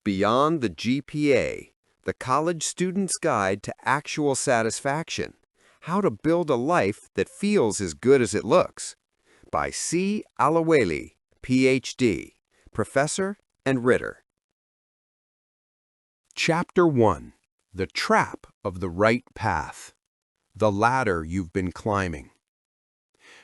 Beyond the GPA, the College Student's Guide to Actual Satisfaction, How to Build a Life That Feels as Good as It Looks, by C. Alaweli, Ph.D., Professor and Ritter. Chapter 1. The Trap of the Right Path. The ladder you've been climbing.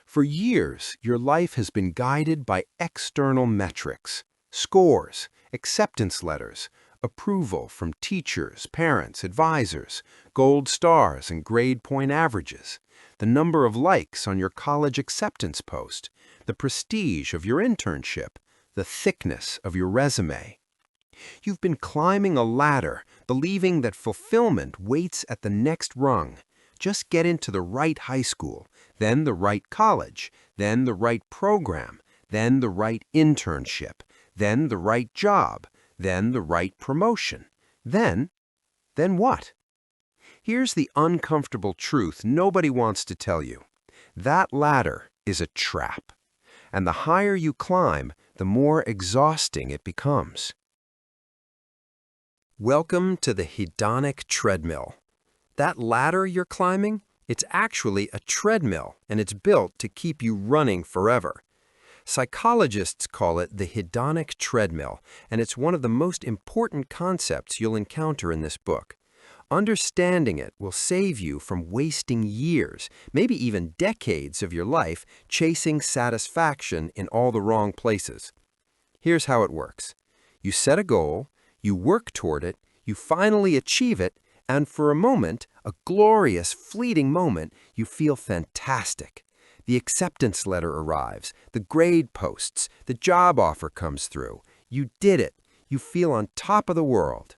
For years, your life has been guided by external metrics, scores, acceptance letters, approval from teachers, parents, advisors, gold stars and grade point averages, the number of likes on your college acceptance post, the prestige of your internship, the thickness of your resume. You've been climbing a ladder, believing that fulfillment waits at the next rung. Just get into the right high school, then the right college, then the right program, then the right internship, then the right job, then the right promotion. Then what? Here's the uncomfortable truth nobody wants to tell you. That ladder is a trap. And the higher you climb, the more exhausting it becomes. Welcome to the Hedonic Treadmill. That ladder you're climbing, it's actually a treadmill, and it's built to keep you running forever. Psychologists call it the Hedonic Treadmill, and it's one of the most important concepts you'll encounter in this book. Understanding it will save you from wasting years, maybe even decades of your life chasing satisfaction in all the wrong places. Here's how it works. You set a goal, you work toward it, you finally achieve it, and for a moment, a glorious, fleeting moment, you feel fantastic. The acceptance letter arrives, the grade posts, the job offer comes through. You did it. You feel on top of the world.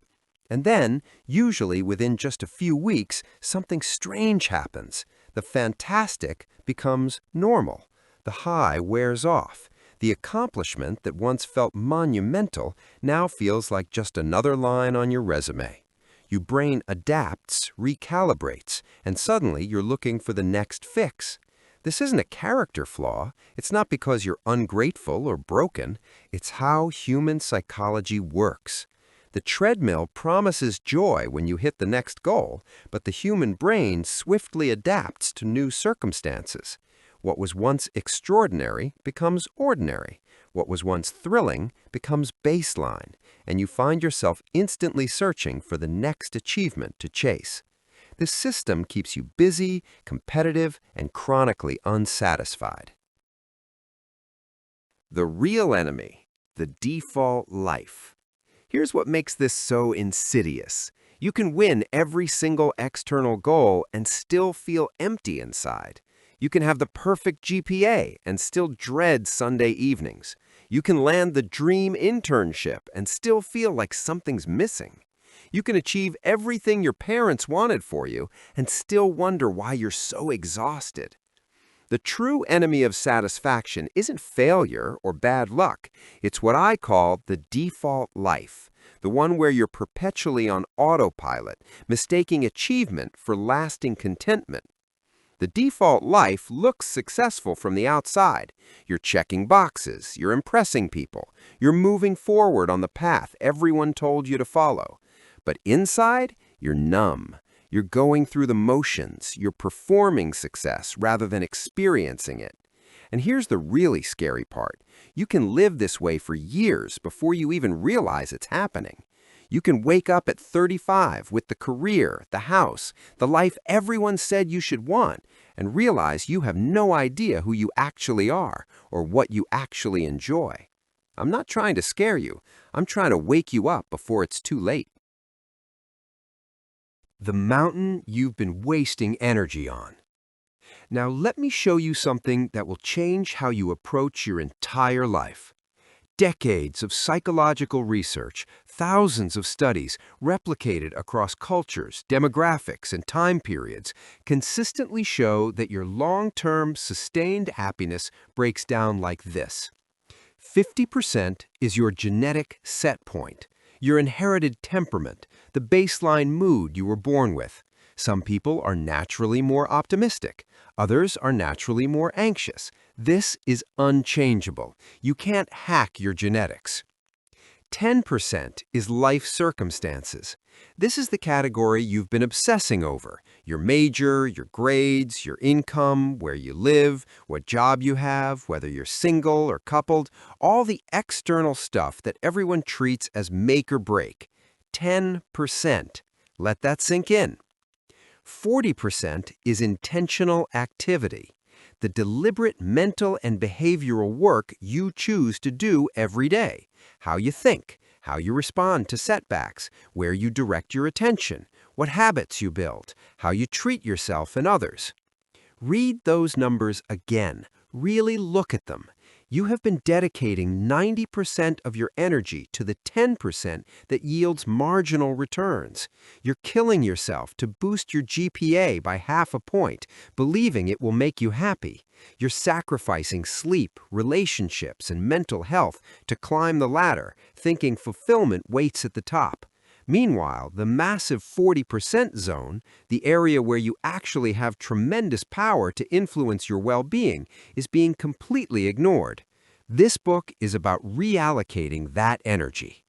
And then, usually within just a few weeks, something strange happens. The fantastic becomes normal. The high wears off. The accomplishment that once felt monumental now feels like just another line on your resume. Your brain adapts, recalibrates, and suddenly you're looking for the next fix. This isn't a character flaw. It's not because you're ungrateful or broken. It's how human psychology works. The treadmill promises joy when you hit the next goal, but the human brain swiftly adapts to new circumstances. What was once extraordinary becomes ordinary. What was once thrilling becomes baseline, and you find yourself instantly searching for the next achievement to chase. This system keeps you busy, competitive, and chronically unsatisfied. The real enemy, the default life. Here's what makes this so insidious. You can win every single external goal and still feel empty inside. You can have the perfect GPA and still dread Sunday evenings. You can land the dream internship and still feel like something's missing. You can achieve everything your parents wanted for you and still wonder why you're so exhausted. The true enemy of satisfaction isn't failure or bad luck. It's what I call the default life, the one where you're perpetually on autopilot, mistaking achievement for lasting contentment. The default life looks successful from the outside. You're checking boxes, you're impressing people, you're moving forward on the path everyone told you to follow. But inside, you're numb. You're going through the motions. You're performing success rather than experiencing it. And here's the really scary part. You can live this way for years before you even realize it's happening. You can wake up at 35 with the career, the house, the life everyone said you should want, and realize you have no idea who you actually are or what you actually enjoy. I'm not trying to scare you. I'm trying to wake you up before it's too late. The mountain you've been wasting energy on. Now let me show you something that will change how you approach your entire life. Decades of psychological research, thousands of studies replicated across cultures, demographics, and time periods consistently show that your long-term sustained happiness breaks down like this. 50% is your genetic set point, your inherited temperament, the baseline mood you were born with. Some people are naturally more optimistic. Others are naturally more anxious. This is unchangeable. You can't hack your genetics. 10% is life circumstances. This is the category you've been obsessing over. Your major, your grades, your income, where you live, what job you have, whether you're single or coupled, all the external stuff that everyone treats as make or break. 10%. Let that sink in. 40% is intentional activity, the deliberate mental and behavioral work you choose to do every day. How you think, how you respond to setbacks, where you direct your attention, what habits you build, how you treat yourself and others. Read those numbers again. Really look at them. You have been dedicating 90% of your energy to the 10% that yields marginal returns. You're killing yourself to boost your GPA by half a point, believing it will make you happy. You're sacrificing sleep, relationships, and mental health to climb the ladder, thinking fulfillment waits at the top. Meanwhile, the massive 40% zone, the area where you actually have tremendous power to influence your well-being, is being completely ignored. This book is about reallocating that energy.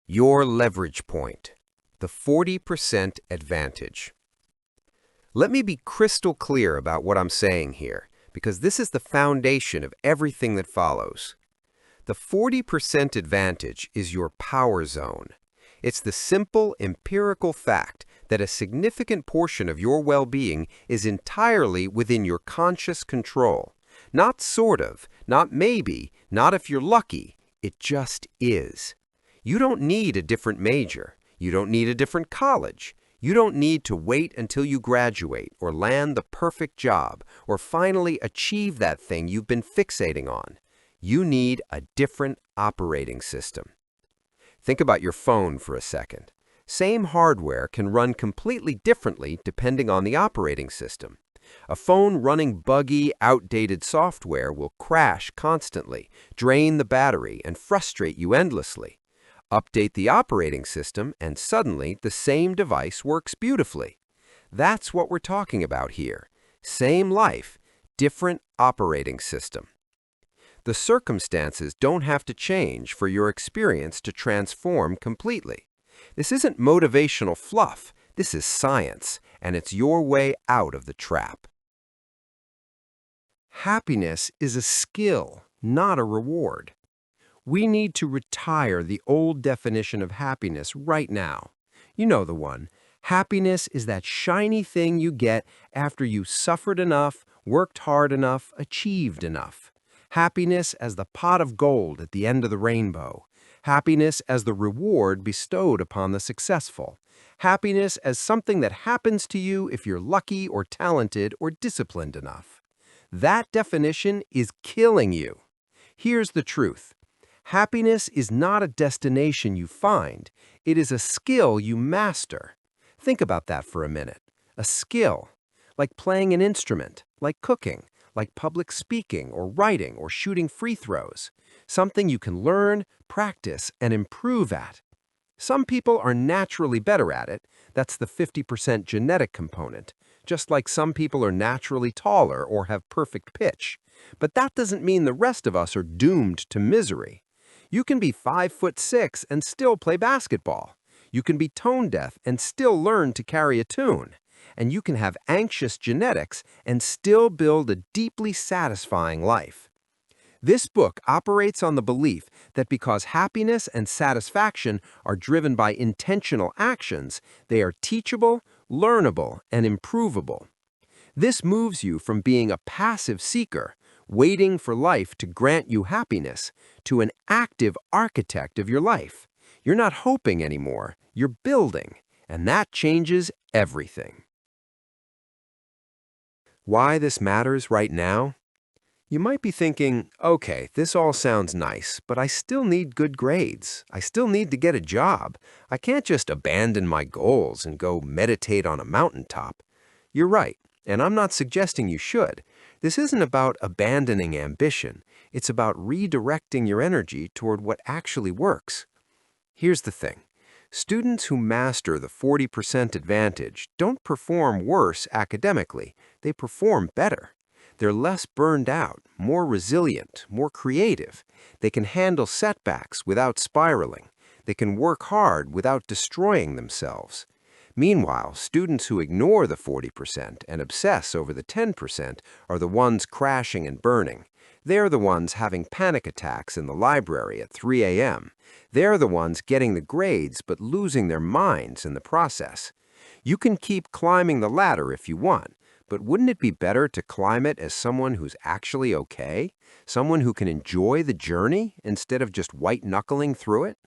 Your leverage point, the 40% advantage. Let me be crystal clear about what I'm saying here, because this is the foundation of everything that follows. The 40% advantage is your power zone. It's the simple, empirical fact that a significant portion of your well-being is entirely within your conscious control. Not sort of, not maybe, not if you're lucky. It just is. You don't need a different major. You don't need a different college. You don't need to wait until you graduate or land the perfect job or finally achieve that thing you've been fixating on. You need a different operating system. Think about your phone for a second. Same hardware can run completely differently depending on the operating system. A phone running buggy, outdated software will crash constantly, drain the battery, and frustrate you endlessly. Update the operating system, and suddenly the same device works beautifully. That's what we're talking about here. Same life, different operating system. The circumstances don't have to change for your experience to transform completely. This isn't motivational fluff. This is science, and it's your way out of the trap. Happiness is a skill, not a reward. We need to retire the old definition of happiness right now. You know the one. Happiness is that shiny thing you get after you suffered enough, worked hard enough, achieved enough. Happiness as the pot of gold at the end of the rainbow. Happiness as the reward bestowed upon the successful. Happiness as something that happens to you if you're lucky or talented or disciplined enough. That definition is killing you. Here's the truth. Happiness is not a destination you find. It is a skill you master. Think about that for a minute. A skill, like playing an instrument, like cooking, like public speaking or writing or shooting free throws. Something you can learn, practice, and improve at. Some people are naturally better at it. That's the 50% genetic component. Just like some people are naturally taller or have perfect pitch. But that doesn't mean the rest of us are doomed to misery. You can be 5'6" and still play basketball. You can be tone deaf and still learn to carry a tune. And you can have anxious genetics and still build a deeply satisfying life. This book operates on the belief that because happiness and satisfaction are driven by intentional actions, they are teachable, learnable, and improvable. This moves you from being a passive seeker, waiting for life to grant you happiness, to an active architect of your life. You're not hoping anymore, you're building, and that changes everything. Why this matters right now? You might be thinking, okay, this all sounds nice, but I still need good grades. I still need to get a job. I can't just abandon my goals and go meditate on a mountaintop. You're right, and I'm not suggesting you should. This isn't about abandoning ambition. It's about redirecting your energy toward what actually works. Here's the thing. Students who master the 40% advantage don't perform worse academically. They perform better. They're less burned out, more resilient, more creative. They can handle setbacks without spiraling. They can work hard without destroying themselves. Meanwhile, students who ignore the 40% and obsess over the 10% are the ones crashing and burning. They're the ones having panic attacks in the library at 3 a.m. They're the ones getting the grades but losing their minds in the process. You can keep climbing the ladder if you want, but wouldn't it be better to climb it as someone who's actually okay? Someone who can enjoy the journey instead of just white-knuckling through it?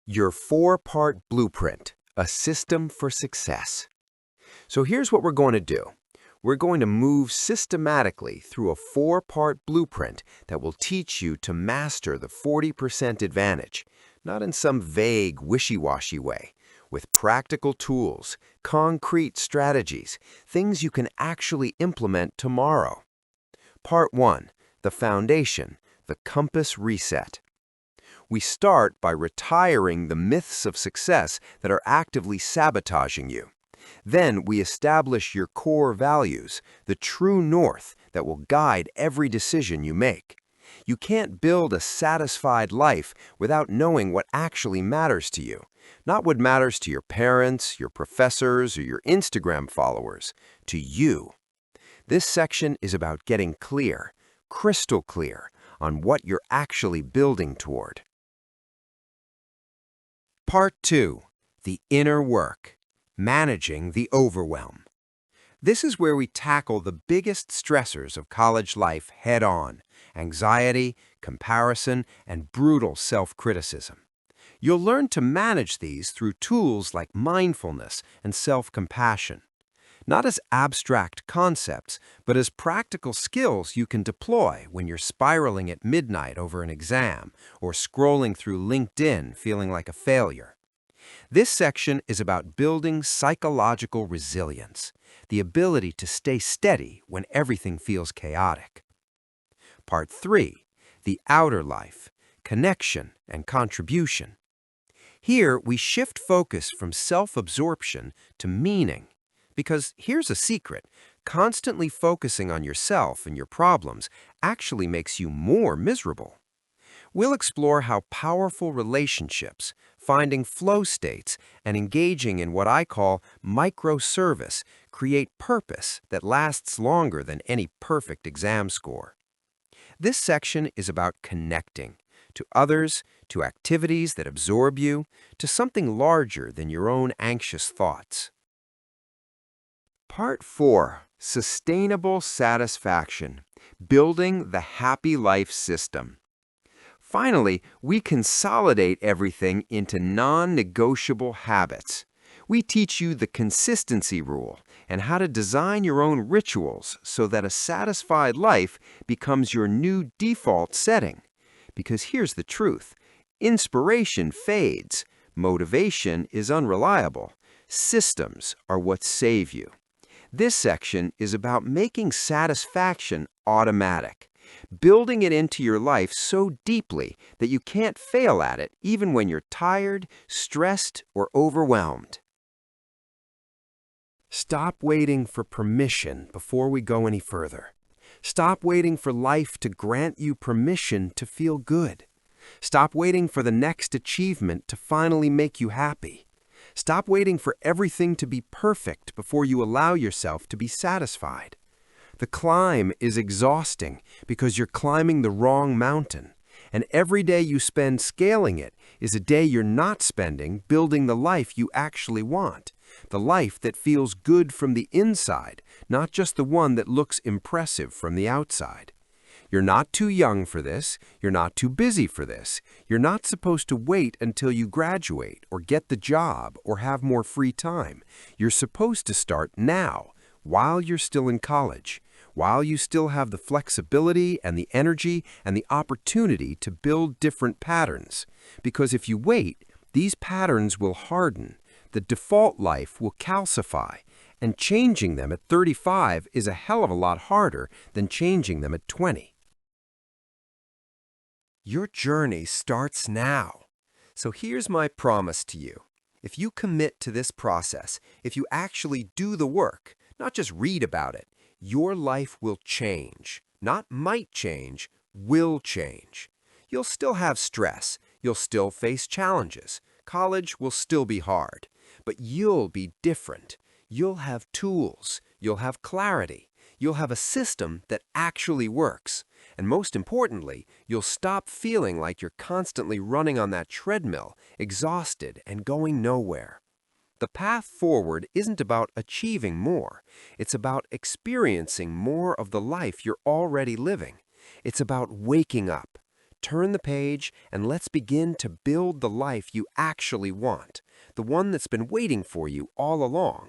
Your 4-part blueprint, a system for success. So here's what we're going to do. We're going to move systematically through a 4-part blueprint that will teach you to master the 40% advantage, not in some vague, wishy-washy way, with practical tools, concrete strategies, things you can actually implement tomorrow. Part 1, the foundation, the compass reset. We start by retiring the myths of success that are actively sabotaging you. Then we establish your core values, the true north that will guide every decision you make. You can't build a satisfied life without knowing what actually matters to you, not what matters to your parents, your professors, or your Instagram followers, to you. This section is about getting clear, crystal clear, on what you're actually building toward. Part 2, the inner work. Managing the overwhelm. This is where we tackle the biggest stressors of college life head-on: anxiety, comparison, and brutal self-criticism. You'll learn to manage these through tools like mindfulness and self-compassion. Not as abstract concepts, but as practical skills you can deploy when you're spiraling at midnight over an exam or scrolling through LinkedIn feeling like a failure. This section is about building psychological resilience, the ability to stay steady when everything feels chaotic. Part 3, the outer life, connection and contribution. Here, we shift focus from self-absorption to meaning. Because here's a secret, constantly focusing on yourself and your problems actually makes you more miserable. We'll explore how powerful relationships, finding flow states, and engaging in what I call microservice create purpose that lasts longer than any perfect exam score. This section is about connecting to others, to activities that absorb you, to something larger than your own anxious thoughts. Part 4, sustainable satisfaction, building the happy life system. Finally, we consolidate everything into non-negotiable habits. We teach you the consistency rule and how to design your own rituals so that a satisfied life becomes your new default setting. Because here's the truth, inspiration fades, motivation is unreliable, systems are what save you. This section is about making satisfaction automatic. Building it into your life so deeply that you can't fail at it even when you're tired, stressed, or overwhelmed. Stop waiting for permission before we go any further. Stop waiting for life to grant you permission to feel good. Stop waiting for the next achievement to finally make you happy. Stop waiting for everything to be perfect before you allow yourself to be satisfied. The climb is exhausting because you're climbing the wrong mountain, and every day you spend scaling it is a day you're not spending building the life you actually want, the life that feels good from the inside, not just the one that looks impressive from the outside. You're not too young for this, you're not too busy for this, you're not supposed to wait until you graduate or get the job or have more free time. You're supposed to start now, while you're still in college, while you still have the flexibility and the energy and the opportunity to build different patterns. Because if you wait, these patterns will harden, the default life will calcify, and changing them at 35 is a hell of a lot harder than changing them at 20. Your journey starts now. So here's my promise to you. If you commit to this process, if you actually do the work, not just read about it, Your life will change. Not might change, will change. You'll still have stress. You'll still face challenges. College will still be hard. But you'll be different. You'll have tools. You'll have clarity. You'll have a system that actually works. And most importantly, you'll stop feeling like you're constantly running on that treadmill, exhausted and going nowhere. The path forward isn't about achieving more. It's about experiencing more of the life you're already living. It's about waking up. Turn the page and let's begin to build the life you actually want, the one that's been waiting for you all along.